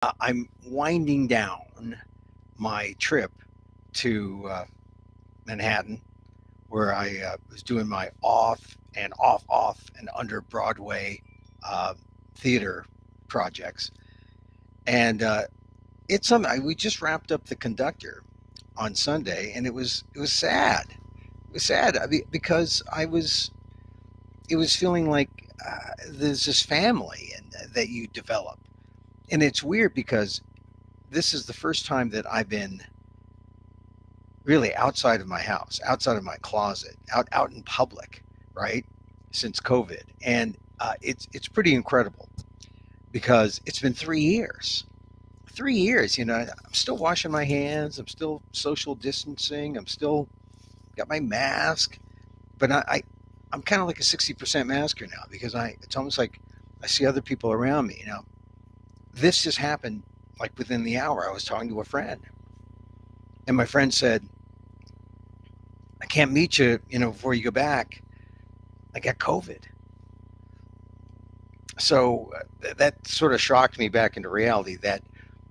I'm winding down my trip to Manhattan, where I was doing my off and under Broadway uh, theater projects. And it's something we just wrapped up the conductor on Sunday, and it was sad. It was sad because it was feeling like there's this family and that you develop, and it's weird because this is the first time that I've been really outside of my house, outside of my closet, out in public, right? Since COVID, and it's pretty incredible because it's been 3 years. 3 years, I'm still washing my hands. I'm still social distancing. I'm still got my mask, but I'm kind of like a 60% masker now because it's almost like I see other people around me. This just happened like within the hour. I was talking to a friend, and my friend said, I can't meet you, before you go back. I got COVID. So that sort of shocked me back into reality that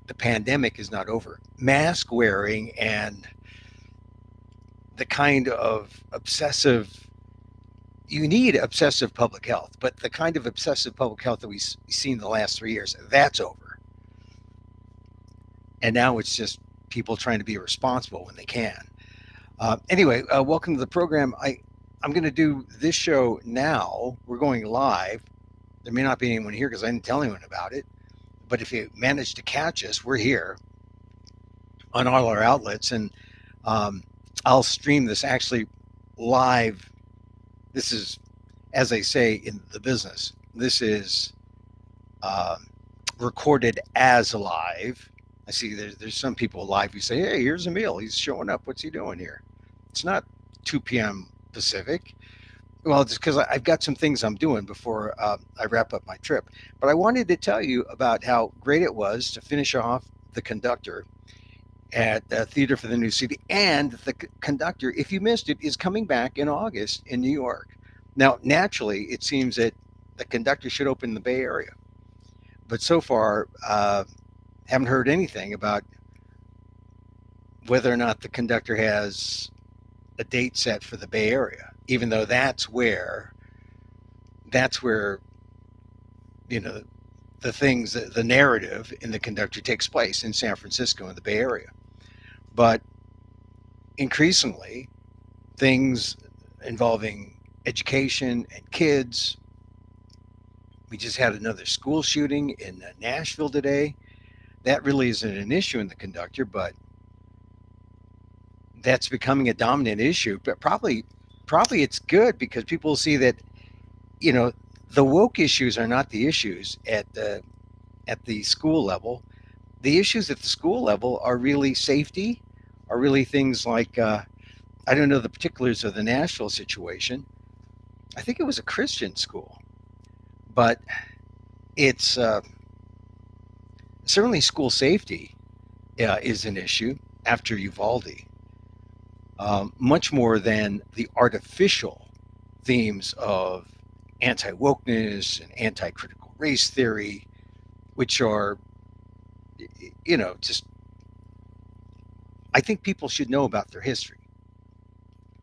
the pandemic is not over. Mask wearing and the kind of you need obsessive public health, but the kind of obsessive public health that we've seen the last 3 years, that's over. And now it's just people trying to be responsible when they can. Anyway, welcome to the program. I'm going to do this show now. We're going live. There may not be anyone here because I didn't tell anyone about it. But if you manage to catch us, we're here on all our outlets. And I'll stream this actually live. This is, as they say in the business, this is recorded as live. I see there's some people live who say, hey, here's Emil. He's showing up. What's he doing here? It's not 2 p.m. Pacific. Well, just because I've got some things I'm doing before I wrap up my trip. But I wanted to tell you about how great it was to finish off the conductor at Theater for the New City. And the conductor, if you missed it, is coming back in August in New York. Now, naturally, it seems that the conductor should open in the Bay Area. But so far, haven't heard anything about whether or not the conductor has a date set for the Bay Area, even though that's where you know the things, the narrative in the conductor takes place in San Francisco in the Bay Area. But increasingly, things involving education and kids. We just had another school shooting in Nashville today. That really isn't an issue in the conductor, but that's becoming a dominant issue. But probably it's good because people see that you know the woke issues are not the issues at the school level. The issues at the school level are really safety, are really things like I don't know the particulars of the Nashville situation. I think it was a Christian school, but it's certainly school safety is an issue after Uvalde, much more than the artificial themes of anti wokeness and anti critical race theory, which are, just, I think people should know about their history.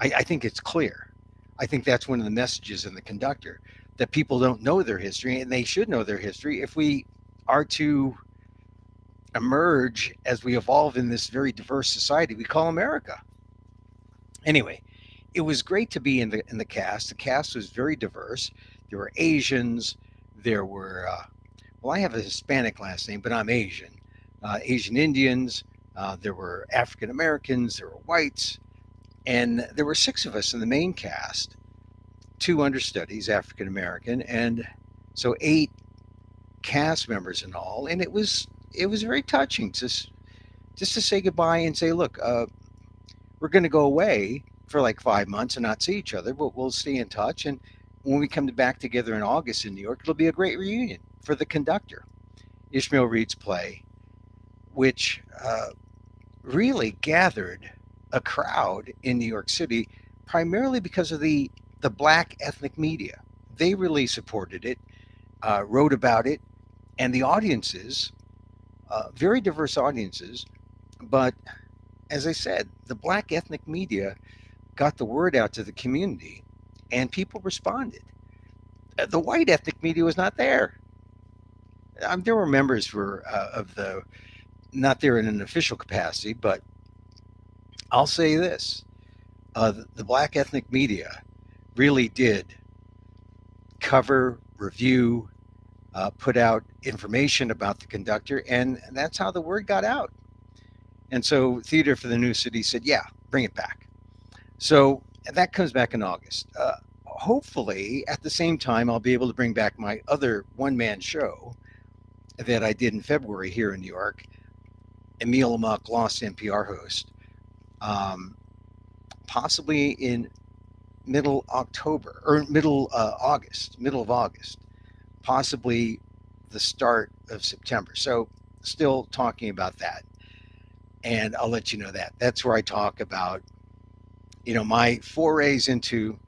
I think it's clear. I think that's one of the messages in the conductor that people don't know their history, and they should know their history if we are to emerge as we evolve in this very diverse society we call America. Anyway, it was great to be in the cast. The cast was very diverse. There were Asians. There were well, I have a Hispanic last name, but I'm Asian. Asian Indians. There were African Americans. There were whites, and there were six of us in the main cast. Two understudies, African American, and so eight cast members in all. And it was very touching just to say goodbye and say, look, we're going to go away for like 5 months and not see each other, but we'll stay in touch. And when we come back together in August in New York, it'll be a great reunion for the conductor, Ishmael Reed's play, which really gathered a crowd in New York City, primarily because of the black ethnic media. They really supported it, wrote about it, and the audiences very diverse audiences. But as I said, the black ethnic media got the word out to the community and people responded. The white ethnic media was not there. There were members of the, not there in an official capacity, but I'll say this: the black ethnic media really did cover, review, put out information about the conductor, and that's how the word got out. And so, Theater for the New City said, "Yeah, bring it back." So that comes back in August. Hopefully, at the same time, I'll be able to bring back my other one-man show that I did in February here in New York. Emil, Amok, lost NPR host, um, possibly in middle October or middle of August, possibly the start of September. So still talking about that. And I'll let you know that. That's where I talk about, my forays into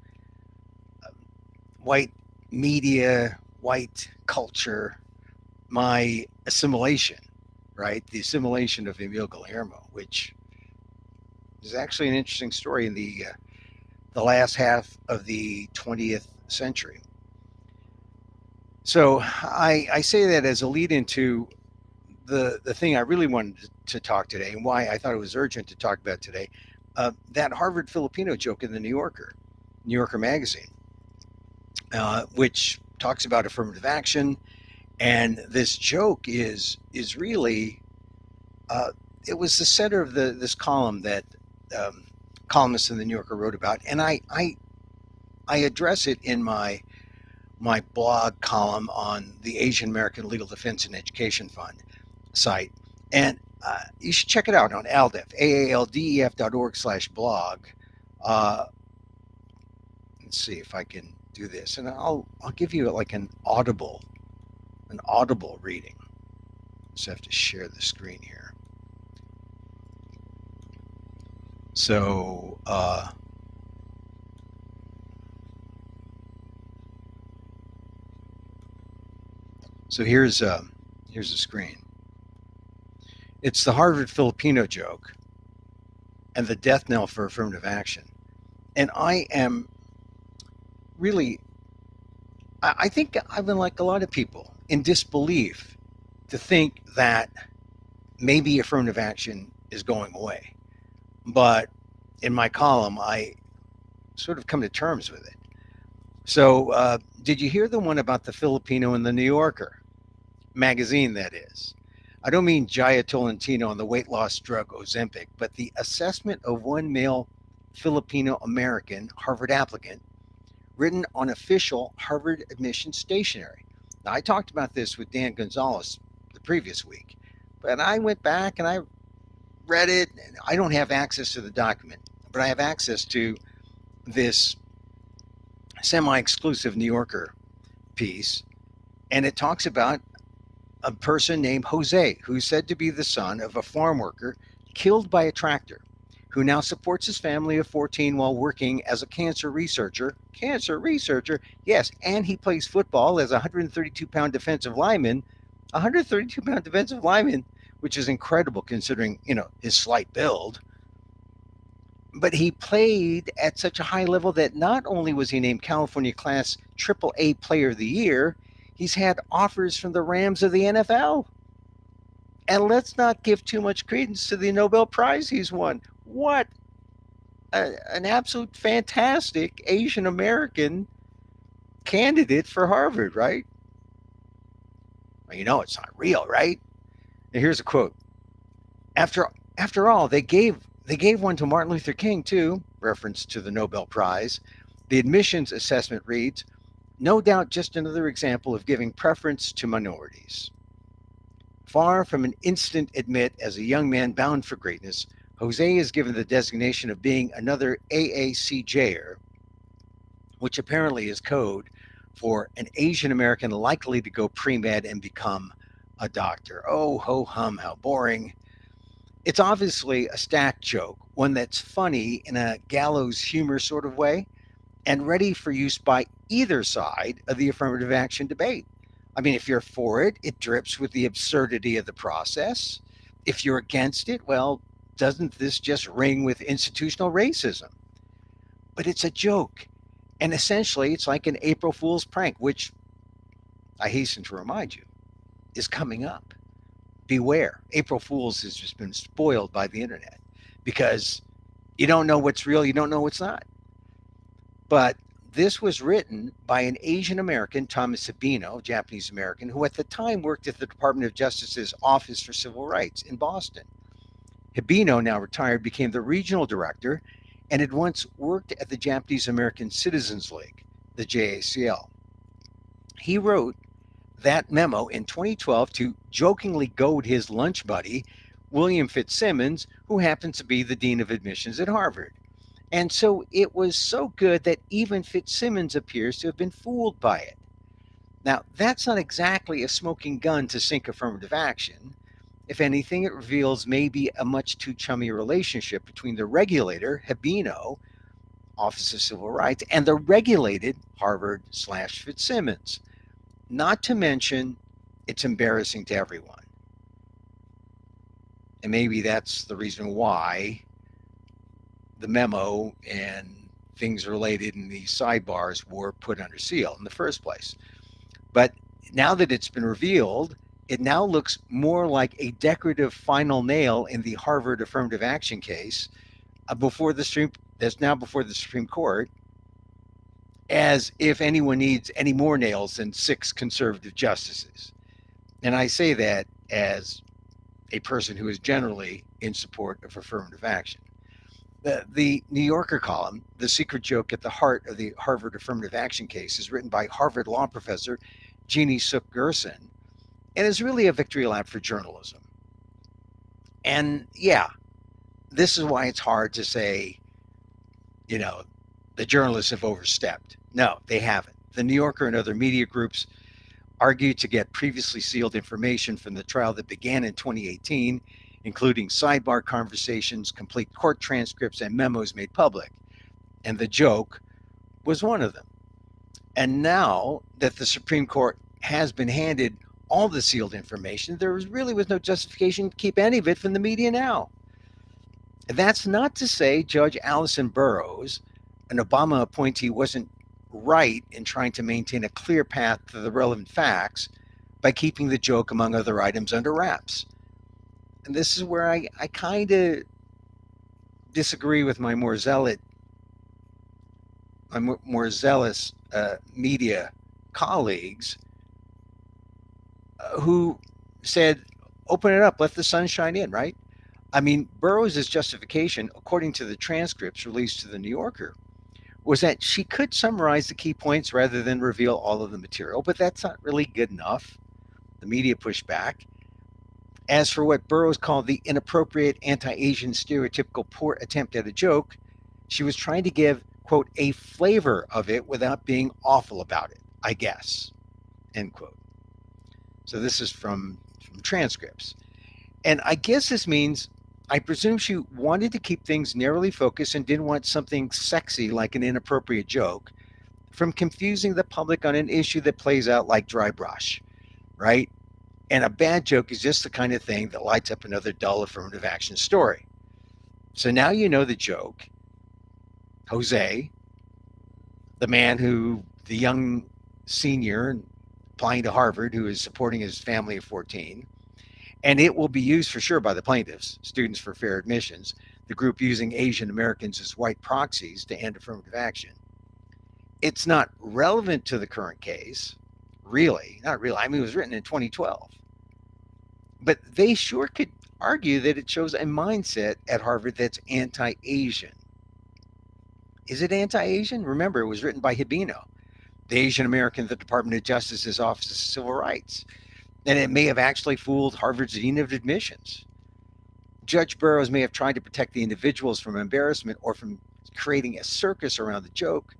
white media, white culture, my assimilation, right? The assimilation of Emil Guillermo, which is actually an interesting story in the last half of the 20th century. So I say that as a lead into the thing I really wanted to talk today and why I thought it was urgent to talk about today. That Harvard Filipino joke in the New Yorker magazine, which talks about affirmative action, and this joke is really it was the center of this column that columnists in the New Yorker wrote about, and I address it in my blog column on the Asian American Legal Defense and Education Fund site. And you should check it out on ALDEF, aaldef.org/blog. Let's see if I can do this. And I'll give you like an audible reading. Just have to share the screen here. So, here's the screen. It's the Harvard Filipino joke and the death knell for affirmative action. And I am really, I think I've been like a lot of people in disbelief to think that maybe affirmative action is going away. But in my column, I sort of come to terms with it. So, did you hear the one about the Filipino in the New Yorker magazine, that is? I don't mean Jaya Tolentino and the weight loss drug Ozempic, but the assessment of one male Filipino American Harvard applicant written on official Harvard admission stationery. Now, I talked about this with Dan Gonzalez the previous week, but I went back and I read it. And I don't have access to the document, but I have access to this semi-exclusive New Yorker piece, and it talks about a person named Jose, who's said to be the son of a farm worker killed by a tractor, who now supports his family of 14 while working as a cancer researcher. Cancer researcher, yes, and he plays football as a 132-pound defensive lineman. 132-pound defensive lineman, which is incredible considering, his slight build. But he played at such a high level that not only was he named California Class AAA Player of the Year, he's had offers from the Rams of the NFL. And let's not give too much credence to the Nobel Prize he's won. What an absolute fantastic Asian American candidate for Harvard, right? Well, it's not real, right? Now, here's a quote. After all, they gave one to Martin Luther King too, reference to the Nobel Prize. The admissions assessment reads, no doubt just another example of giving preference to minorities. Far from an instant admit as a young man bound for greatness, Jose is given the designation of being another AACJer, which apparently is code for an Asian American likely to go pre-med and become a doctor. Oh, ho hum, how boring. It's obviously a stacked joke, one that's funny in a gallows humor sort of way, and ready for use by either side of the affirmative action debate. I mean, if you're for it, it drips with the absurdity of the process. If you're against it, well, doesn't this just ring with institutional racism? But it's a joke. And essentially, it's like an April Fool's prank, which I hasten to remind you is coming up. Beware. April Fool's has just been spoiled by the internet because you don't know what's real, you don't know what's not. But this was written by an Asian American, Thomas Sabino, Japanese American, who at the time worked at the Department of Justice's Office for Civil Rights in Boston. Hibino, now retired, became the regional director and had once worked at the Japanese American Citizens League, the JACL. He wrote that memo in 2012 to jokingly goad his lunch buddy, William Fitzsimmons, who happens to be the Dean of Admissions at Harvard. And so it was so good that even Fitzsimmons appears to have been fooled by it. Now, that's not exactly a smoking gun to sink affirmative action. If anything, it reveals maybe a much too chummy relationship between the regulator, Hibino, Office of Civil Rights, and the regulated Harvard/Fitzsimmons. Not to mention, it's embarrassing to everyone. And maybe that's the reason why the memo and things related in these sidebars were put under seal in the first place. But now that it's been revealed, it now looks more like a decorative final nail in the Harvard affirmative action case that's now before the Supreme Court, as if anyone needs any more nails than 6 conservative justices. And I say that as a person who is generally in support of affirmative action. The New Yorker column, The Secret Joke at the Heart of the Harvard Affirmative Action Case, is written by Harvard law professor Jeannie Suk Gerson and is really a victory lap for journalism. And yeah, this is why it's hard to say, the journalists have overstepped. No, they haven't. The New Yorker and other media groups argued to get previously sealed information from the trial that began in 2018, including sidebar conversations, complete court transcripts, and memos made public. And the joke was one of them. And now that the Supreme Court has been handed all the sealed information, there really was no justification to keep any of it from the media now. That's not to say Judge Allison Burroughs, an Obama appointee, wasn't right in trying to maintain a clear path to the relevant facts by keeping the joke, among other items, under wraps. And this is where I kind of disagree with my more zealous media colleagues who said, open it up, let the sun shine in, right? I mean, Burroughs' justification, according to the transcripts released to the New Yorker, was that she could summarize the key points rather than reveal all of the material, but that's not really good enough. The media pushed back. As for what Burroughs called the inappropriate anti-Asian stereotypical poor attempt at a joke, she was trying to give, quote, a flavor of it without being awful about it, I guess, end quote. So this is from transcripts. And I guess this means, I presume she wanted to keep things narrowly focused and didn't want something sexy like an inappropriate joke from confusing the public on an issue that plays out like dry brush, right? And a bad joke is just the kind of thing that lights up another dull affirmative action story. So now you know the joke. Jose, the young senior applying to Harvard who is supporting his family of 14, and it will be used for sure by the plaintiffs, Students for Fair Admissions, the group using Asian Americans as white proxies to end affirmative action. It's not relevant to the current case, really, not really. I mean, it was written in 2012. But they sure could argue that it shows a mindset at Harvard that's anti-Asian. Is it anti-Asian? Remember, it was written by Hibino, the Asian American at the Department of Justice's Office of Civil Rights. And it may have actually fooled Harvard's Dean of Admissions. Judge Burroughs may have tried to protect the individuals from embarrassment or from creating a circus around the joke,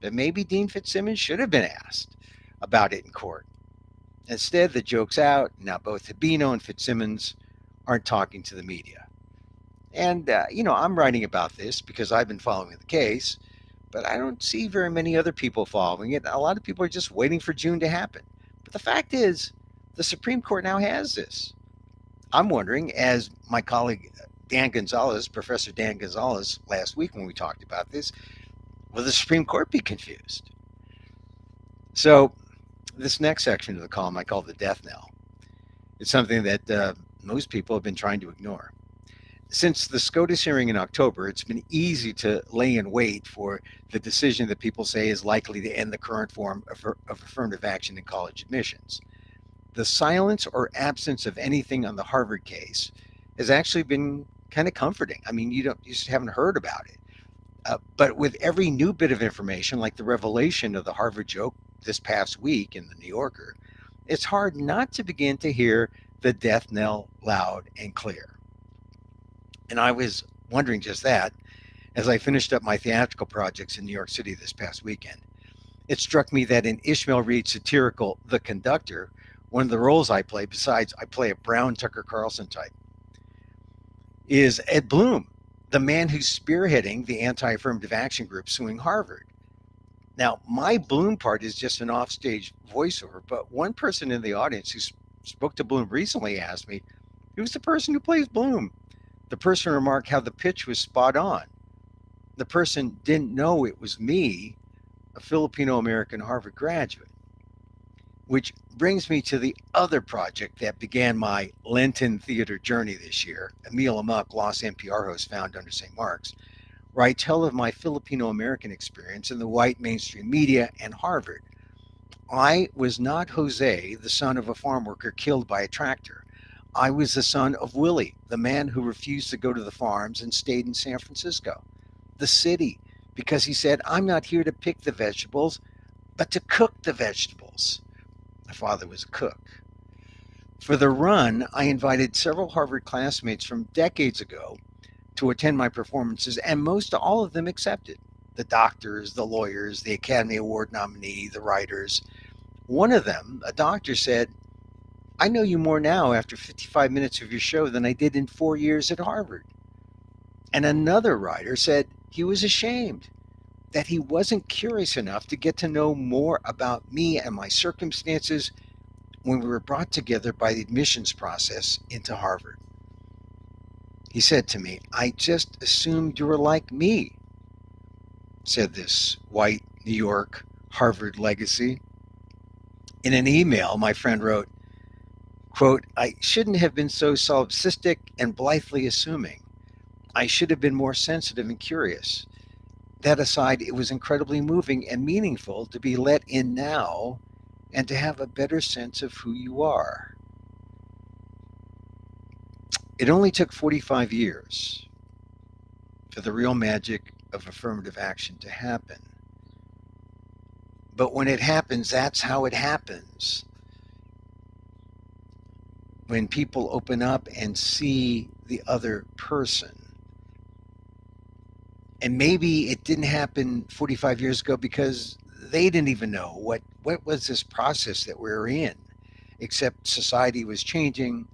but maybe Dean Fitzsimmons should have been asked about it in court. Instead, the joke's out. Now both Hibino and Fitzsimmons aren't talking to the media. And, I'm writing about this because I've been following the case, but I don't see very many other people following it. A lot of people are just waiting for June to happen. But the fact is, the Supreme Court now has this. I'm wondering, as my colleague Dan Gonzalez, Professor Dan Gonzalez, last week when we talked about this, will the Supreme Court be confused? So, this next section of the column I call the death knell. It's something that most people have been trying to ignore. Since the SCOTUS hearing in October, it's been easy to lay in wait for the decision that people say is likely to end the current form of affirmative action in college admissions. The silence or absence of anything on the Harvard case has actually been kind of comforting. I mean, you just haven't heard about it. But with every new bit of information, like the revelation of the Harvard joke this past week in the New Yorker, it's hard not to begin to hear the death knell loud and clear. And I was wondering just that as I finished up my theatrical projects in New York City this past weekend. It struck me that in Ishmael Reed's satirical The Conductor, one of the roles I play, besides I play a brown Tucker Carlson type, is Ed Bloom, the man who's spearheading the anti-affirmative action group suing Harvard. Now, my Bloom part is just an offstage voiceover, but one person in the audience who spoke to Bloom recently asked me, who's the person who plays Bloom? The person remarked how the pitch was spot on. The person didn't know it was me, a Filipino-American Harvard graduate. Which brings me to the other project that began my Lenten theater journey this year, Emil, Amok, Lost NPR host found under St. Mark's, where I tell of my Filipino-American experience in the white mainstream media and Harvard. I was not Jose, the son of a farm worker killed by a tractor. I was the son of Willie, the man who refused to go to the farms and stayed in San Francisco, the city, because he said, I'm not here to pick the vegetables, but to cook the vegetables. My father was a cook. For the run, I invited several Harvard classmates from decades ago to attend my performances, and most all of them accepted. The doctors, the lawyers, the Academy Award nominee, the writers. One of them, a doctor, said, I know you more now after 55 minutes of your show than I did in 4 years at Harvard. And another writer said he was ashamed that he wasn't curious enough to get to know more about me and my circumstances when we were brought together by the admissions process into Harvard. He said to me, I just assumed you were like me, said this white New York Harvard legacy. In an email, my friend wrote, quote, I shouldn't have been so solipsistic and blithely assuming. I should have been more sensitive and curious. That aside, it was incredibly moving and meaningful to be let in now and to have a better sense of who you are. It only took 45 years for the real magic of affirmative action to happen. But when it happens, that's how it happens. When people open up and see the other person. And maybe it didn't happen 45 years ago because they didn't even know what was this process that we were in, except society was changing.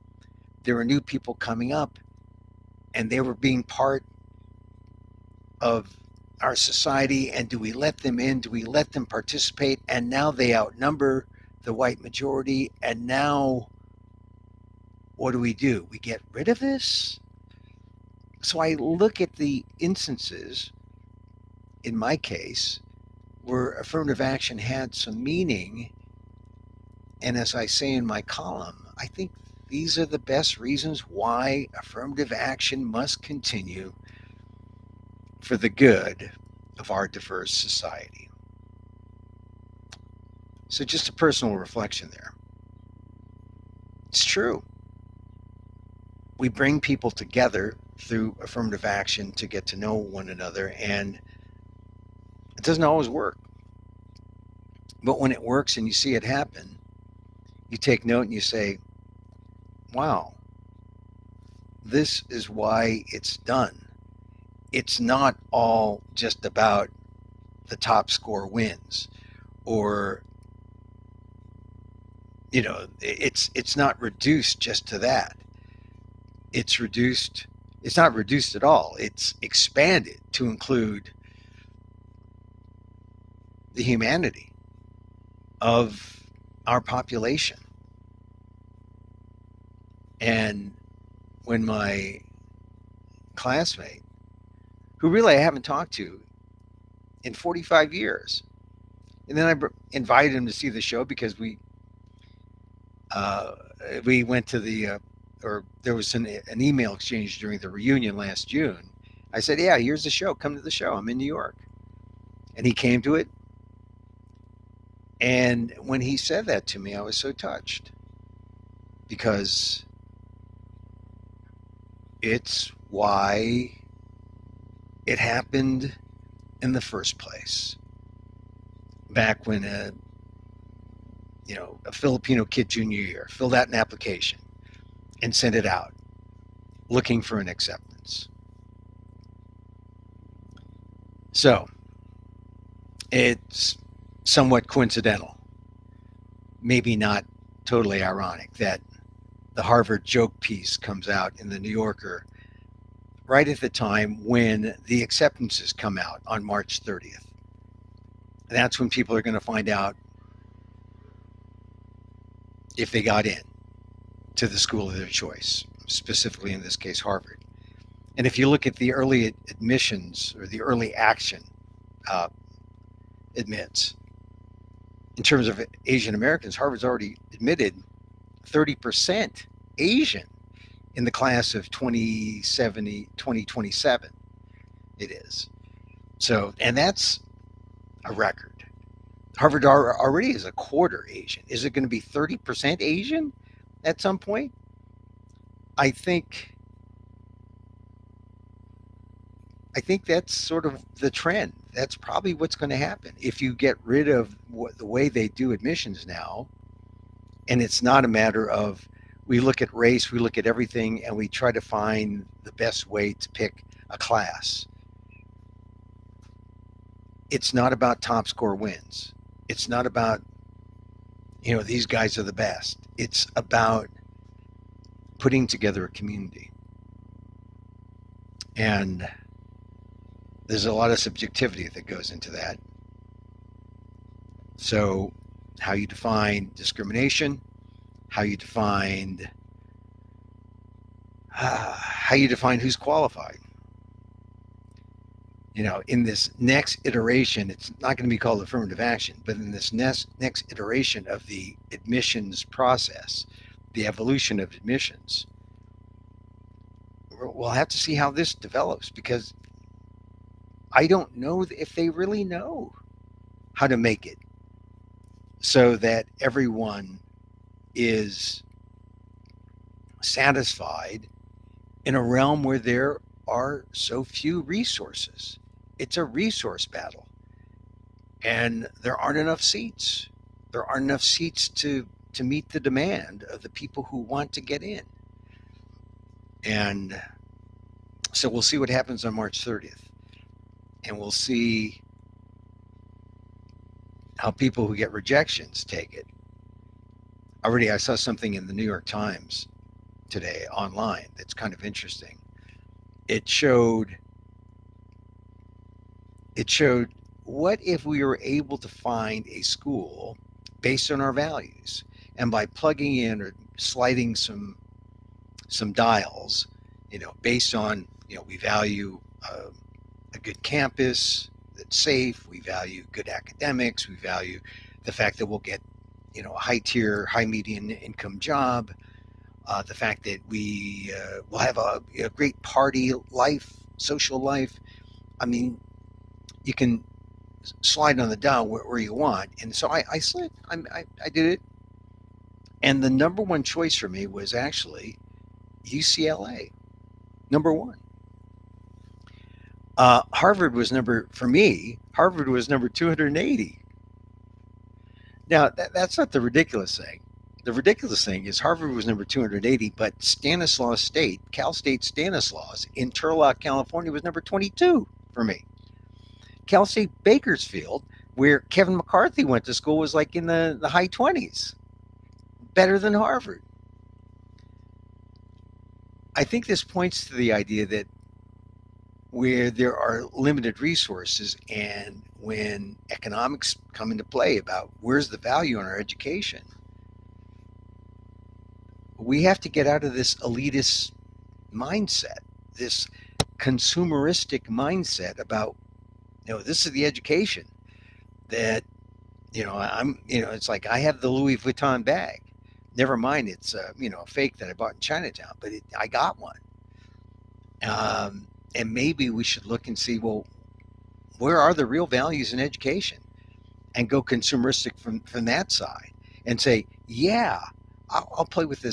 There were new people coming up, and they were being part of our society. And do we let them in? Do we let them participate? And now they outnumber the white majority. And now what do? We get rid of this? So I look at the instances, in my case, where affirmative action had some meaning. And as I say in my column, I think these are the best reasons why affirmative action must continue for the good of our diverse society. So just a personal reflection there. It's true. We bring people together through affirmative action to get to know one another, and it doesn't always work. But when it works and you see it happen, you take note and you say, wow, this is why it's done. It's not all just about the top score wins, or it's not reduced just to that. It's not reduced at all. It's expanded to include the humanity of our population. And when my classmate, who really I haven't talked to in 45 years, and then I invited him to see the show because uh, we went to or there was an email exchange during the reunion last June. I said, "Yeah, here's the show. Come to the show. I'm in New York." And he came to it. And when he said that to me, I was so touched because it's why it happened in the first place. Back when a Filipino kid junior year filled out an application and sent it out looking for an acceptance. So it's somewhat coincidental, maybe not totally ironic, that the Harvard joke piece comes out in the New Yorker right at the time when the acceptances come out on March 30th. And that's when people are going to find out if they got in to the school of their choice, specifically in this case, Harvard. And if you look at the early admissions or the early action admits, in terms of Asian Americans, Harvard's already admitted 30% Asian in the class of 2027. It is. So, and that's a record. Harvard already is a quarter Asian. Is it going to be 30% Asian at some point? I think that's sort of the trend. That's probably what's going to happen if you get rid of the way they do admissions now. And it's not a matter of we look at race, we look at everything, and we try to find the best way to pick a class. It's not about top score wins. It's not about, these guys are the best. It's about putting together a community. And there's a lot of subjectivity that goes into that. So, how you define discrimination, how you define who's qualified. In this next iteration, it's not going to be called affirmative action, but in this next iteration of the admissions process, the evolution of admissions, we'll have to see how this develops, because I don't know if they really know how to make it so that everyone is satisfied in a realm where there are so few resources. It's a resource battle, and there aren't enough seats. There aren't enough seats to meet the demand of the people who want to get in. And so we'll see what happens on March 30th. And we'll see how people who get rejections take it. Already I saw something in the New York Times today online that's kind of interesting. It showed what if we were able to find a school based on our values, and by plugging in or sliding some dials, based on, we value a good campus that's safe, we value good academics, we value the fact that we'll get, a high median income job, the fact that we will have a great party life, social life. I mean, you can slide on the dial where you want. And so I slid. I did it. And the number one choice for me was actually UCLA, number one. Harvard was number 280. Now, that's not the ridiculous thing. The ridiculous thing is Harvard was number 280, but Cal State Stanislaus in Turlock, California was number 22 for me. Cal State Bakersfield, where Kevin McCarthy went to school, was like in the high 20s. Better than Harvard. I think this points to the idea that where there are limited resources, and when economics come into play about where's the value in our education, We have to get out of this elitist mindset, this consumeristic mindset about, this is the education that, it's like I have the Louis Vuitton bag. Never mind, it's a fake that I bought in Chinatown, but I got one. And maybe we should look and see, well, where are the real values in education, and go consumeristic from that side, and say, yeah, I'll play with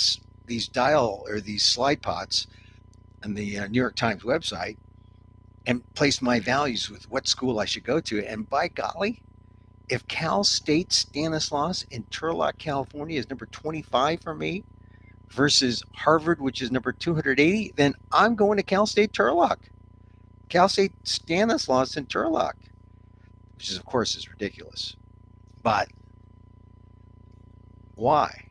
these dial or these slide pots on the New York Times website, and place my values with what school I should go to. And by golly, if Cal State Stanislaus in Turlock, California is number 25 for me versus Harvard, which is number 280, then I'm going to Cal State Turlock. Cal State Stanislaus in Turlock, which is, of course, is ridiculous. But why?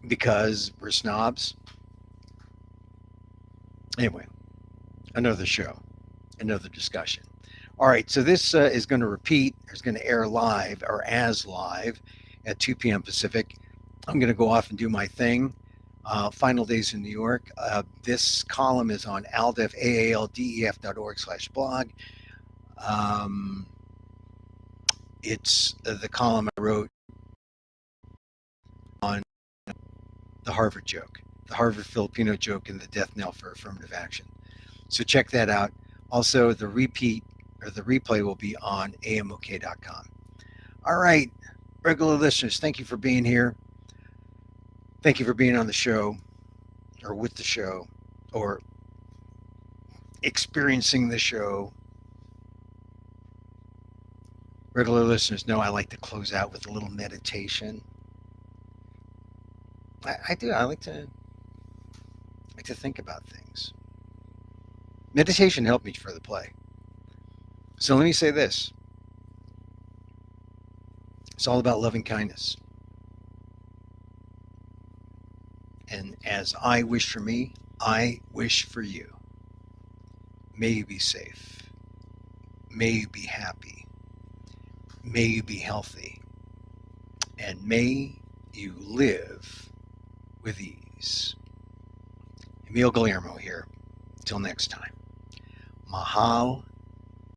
Because we're snobs? Anyway, another show, another discussion. All right, so this is going to repeat. It's going to air live, or as live, at 2 p.m. Pacific. I'm going to go off and do my thing. Final days in New York. This column is on aldef, aaldef.org/blog. It's the column I wrote on the Harvard joke, the Harvard Filipino joke, and the death knell for affirmative action. So check that out. Also, the replay will be on amok.com. All right, regular listeners, thank you for being here. Thank you for being on the show, or with the show, or experiencing the show. Regular listeners know I like to close out with a little meditation. I do. I like to think about things. Meditation helped me for the play. So let me say this. It's all about loving kindness. And as I wish for me, I wish for you. May you be safe. May you be happy. May you be healthy. And may you live with ease. Emil Guillermo here. Till next time. Mahal